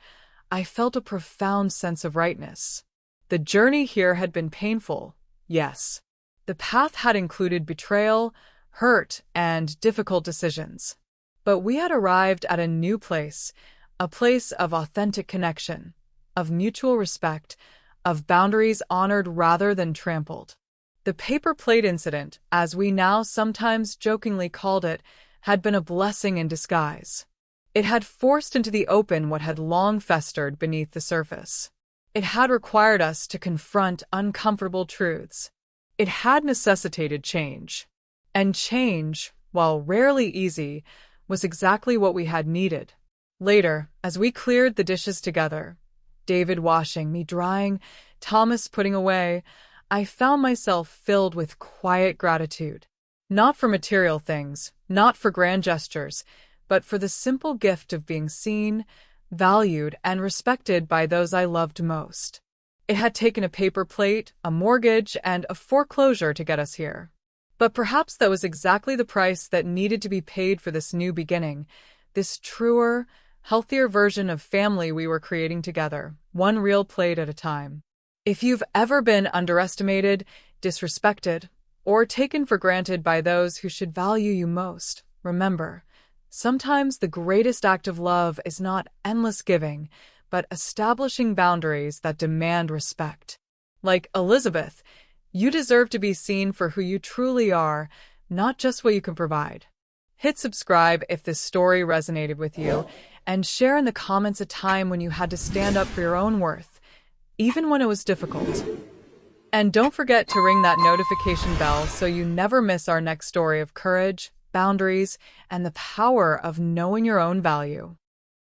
I felt a profound sense of rightness. The journey here had been painful, yes. The path had included betrayal, hurt, and difficult decisions. But we had arrived at a new place, a place of authentic connection, of mutual respect, of boundaries honored rather than trampled. The paper plate incident, as we now sometimes jokingly called it, had been a blessing in disguise. It had forced into the open what had long festered beneath the surface. It had required us to confront uncomfortable truths. It had necessitated change. And change, while rarely easy, was exactly what we had needed. Later, as we cleared the dishes together, David washing, me drying, Thomas putting away, I found myself filled with quiet gratitude. Not for material things, not for grand gestures, but for the simple gift of being seen, valued, and respected by those I loved most. It had taken a paper plate, a mortgage, and a foreclosure to get us here. But perhaps that was exactly the price that needed to be paid for this new beginning, this truer, healthier version of family we were creating together, one real plate at a time. If you've ever been underestimated, disrespected, or taken for granted by those who should value you most, remember, sometimes the greatest act of love is not endless giving, but establishing boundaries that demand respect. Like Elizabeth, you deserve to be seen for who you truly are, not just what you can provide. Hit subscribe if this story resonated with you, and share in the comments a time when you had to stand up for your own worth, even when it was difficult. And don't forget to ring that notification bell so you never miss our next story of courage, boundaries, and the power of knowing your own value.